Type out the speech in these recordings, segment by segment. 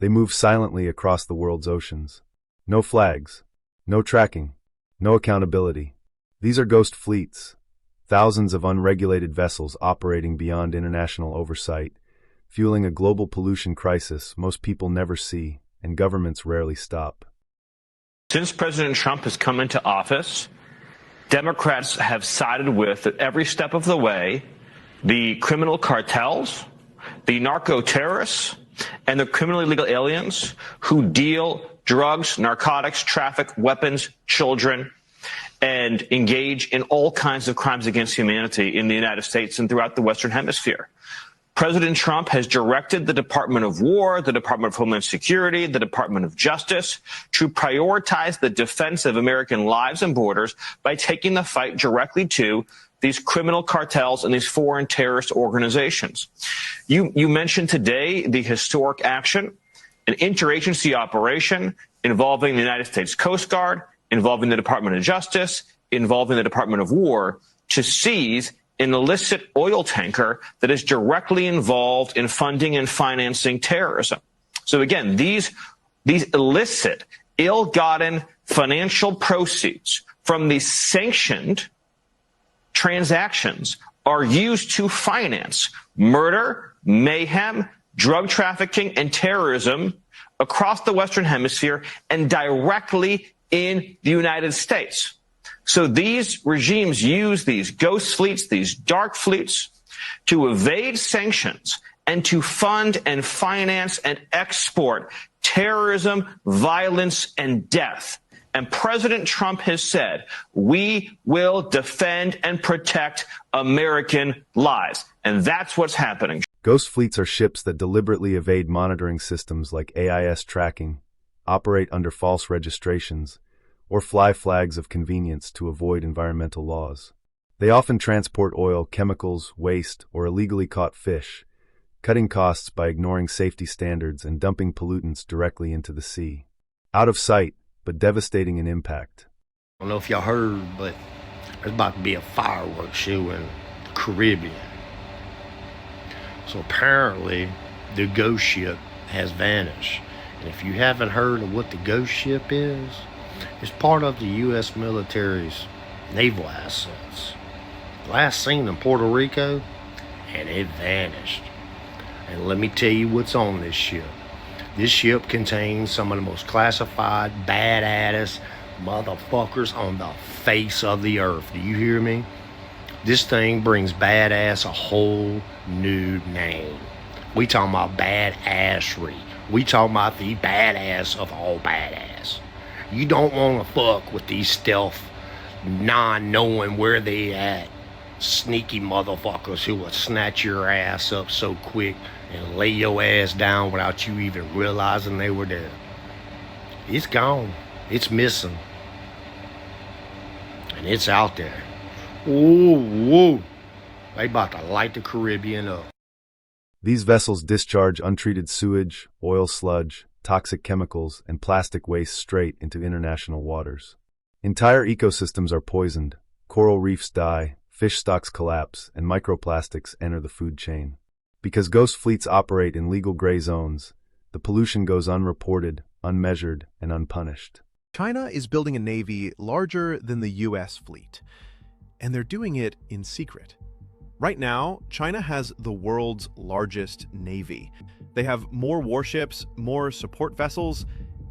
They move silently across the world's oceans. No flags, no tracking, no accountability. These are ghost fleets, thousands of unregulated vessels operating beyond international oversight, fueling a global pollution crisis most people never see and governments rarely stop. Since President Trump has come into office, Democrats have sided with, at every step of the way, the criminal cartels, the narco-terrorists, and the criminally illegal aliens who deal drugs, narcotics, traffic, weapons, children, and engage in all kinds of crimes against humanity in the United States and throughout the Western Hemisphere. President Trump has directed the Department of War, the Department of Homeland Security, the Department of Justice to prioritize the defense of American lives and borders by taking the fight directly to these criminal cartels and these foreign terrorist organizations. You mentioned today the historic action, an interagency operation involving the United States Coast Guard, involving the Department of Justice, involving the Department of War to seize an illicit oil tanker that is directly involved in funding and financing terrorism. So again, these illicit, ill-gotten financial proceeds from these sanctioned transactions are used to finance murder, mayhem, drug trafficking, and terrorism across the Western Hemisphere and directly in the United States. So these regimes use these ghost fleets, these dark fleets, to evade sanctions and to fund and finance and export terrorism, violence, and death. And President Trump has said, we will defend and protect American lives. And that's what's happening. Ghost fleets are ships that deliberately evade monitoring systems like AIS tracking, operate under false registrations, or fly flags of convenience to avoid environmental laws. They often transport oil, chemicals, waste, or illegally caught fish, cutting costs by ignoring safety standards and dumping pollutants directly into the sea. Out of sight, but devastating in impact. I don't know if y'all heard, but there's about to be a fireworks show in the Caribbean. So apparently, the ghost ship has vanished. And if you haven't heard of what the ghost ship is, it's part of the U.S. military's naval assets. Last seen in Puerto Rico, and it vanished. And let me tell you what's on this ship. This ship contains some of the most classified, badass motherfuckers on the face of the earth. Do you hear me? This thing brings badass a whole new name. We talking about badassery. We talking about the badass of all badass. You don't want to fuck with these stealth, non-knowing where they at, sneaky motherfuckers who will snatch your ass up so quick and lay your ass down without you even realizing they were there. It's gone. It's missing. And it's out there. Ooh, woo. They about to light the Caribbean up. These vessels discharge untreated sewage, oil sludge, toxic chemicals, and plastic waste straight into international waters. Entire ecosystems are poisoned, coral reefs die, fish stocks collapse, and microplastics enter the food chain. Because ghost fleets operate in legal gray zones, the pollution goes unreported, unmeasured, and unpunished. China is building a navy larger than the U.S. fleet, and they're doing it in secret. Right now, China has the world's largest navy. They have more warships, more support vessels,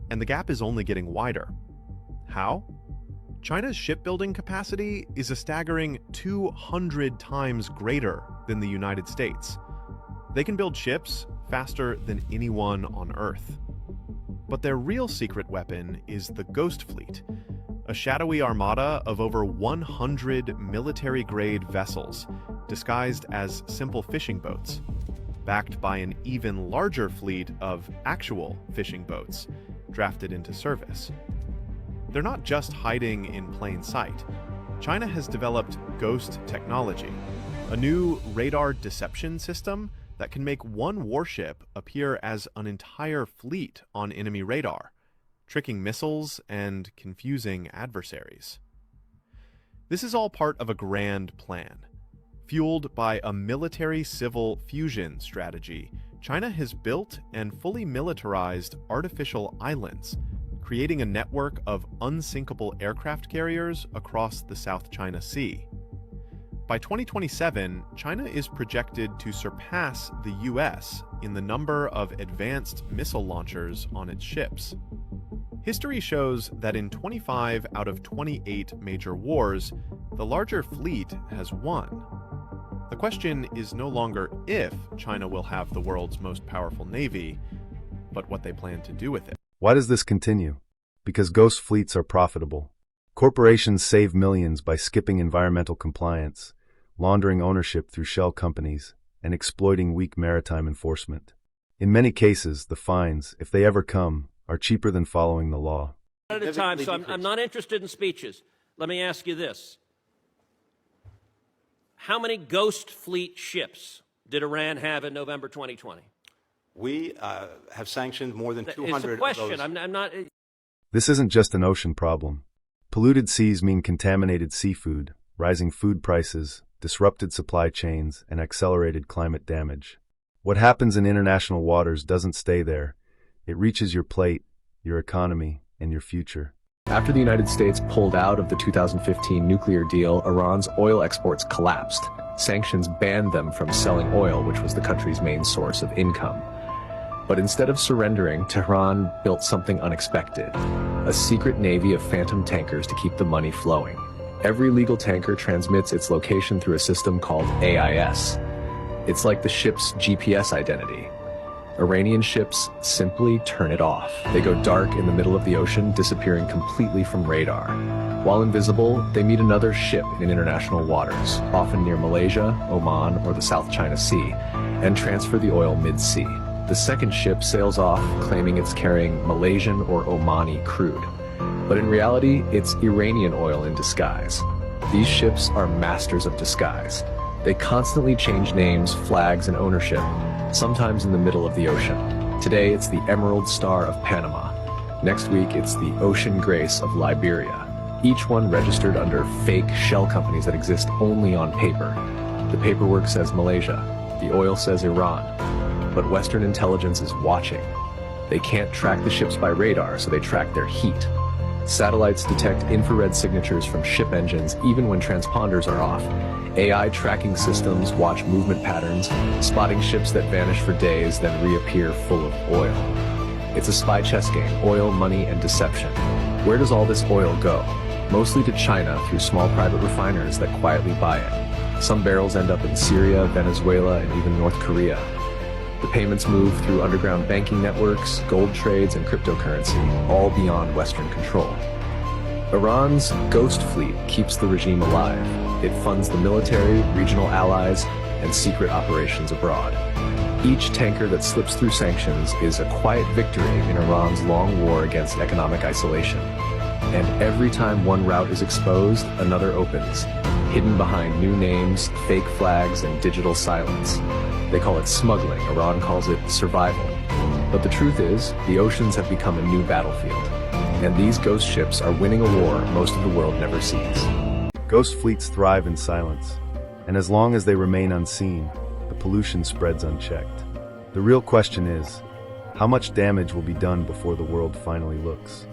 and the gap is only getting wider. How? China's shipbuilding capacity is a staggering 200 times greater than the United States. They can build ships faster than anyone on Earth. But their real secret weapon is the Ghost Fleet, a shadowy armada of over 100 military-grade vessels, disguised as simple fishing boats, backed by an even larger fleet of actual fishing boats drafted into service. They're not just hiding in plain sight. China has developed ghost technology, a new radar deception system that can make one warship appear as an entire fleet on enemy radar, tricking missiles and confusing adversaries. This is all part of a grand plan, Fueled by a military-civil fusion strategy, China has built and fully militarized artificial islands, creating a network of unsinkable aircraft carriers across the South China Sea. By 2027, China is projected to surpass the US in the number of advanced missile launchers on its ships. History shows that in 25 out of 28 major wars, the larger fleet has won. The question is no longer if China will have the world's most powerful navy, but what they plan to do with it. Why does this continue? Because ghost fleets are profitable. Corporations save millions by skipping environmental compliance, laundering ownership through shell companies, and exploiting weak maritime enforcement. In many cases, the fines, if they ever come, are cheaper than following the law. At a time, so I'm not interested in speeches. Let me ask you this. How many ghost fleet ships did Iran have in November 2020? We have sanctioned more than 200 It's a question. of those. I'm not... This isn't just an ocean problem. Polluted seas mean contaminated seafood, rising food prices, disrupted supply chains, and accelerated climate damage. What happens in international waters doesn't stay there. It reaches your plate, your economy, and your future. After the United States pulled out of the 2015 nuclear deal, Iran's oil exports collapsed. Sanctions banned them from selling oil, which was the country's main source of income. But instead of surrendering, Tehran built something unexpected: a secret navy of phantom tankers to keep the money flowing. Every legal tanker transmits its location through a system called AIS. It's like the ship's GPS identity. Iranian ships simply turn it off. They go dark in the middle of the ocean, disappearing completely from radar. While invisible, they meet another ship in international waters, often near Malaysia, Oman, or the South China Sea, and transfer the oil mid-sea. The second ship sails off, claiming it's carrying Malaysian or Omani crude. But in reality, it's Iranian oil in disguise. These ships are masters of disguise. They constantly change names, flags, and ownership, sometimes in the middle of the ocean. Today, it's the Emerald Star of Panama. Next week, it's the Ocean Grace of Liberia. Each one registered under fake shell companies that exist only on paper. The paperwork says Malaysia. The oil says Iran. But Western intelligence is watching. They can't track the ships by radar, so they track their heat. Satellites detect infrared signatures from ship engines even when transponders are off. AI tracking systems watch movement patterns, spotting ships that vanish for days then reappear full of oil. It's a spy chess game: oil, money, and deception. Where does all this oil go? Mostly to China through small private refiners that quietly buy it. Some barrels end up in Syria, Venezuela, and even North Korea. The payments move through underground banking networks, gold trades, and cryptocurrency, all beyond Western control. Iran's ghost fleet keeps the regime alive. It funds the military, regional allies, and secret operations abroad. Each tanker that slips through sanctions is a quiet victory in Iran's long war against economic isolation. And every time one route is exposed, another opens, hidden behind new names, fake flags, and digital silence. They call it smuggling. Iran calls it survival. But the truth is, the oceans have become a new battlefield. And these ghost ships are winning a war most of the world never sees. Ghost fleets thrive in silence, and as long as they remain unseen, the pollution spreads unchecked. The real question is, how much damage will be done before the world finally looks?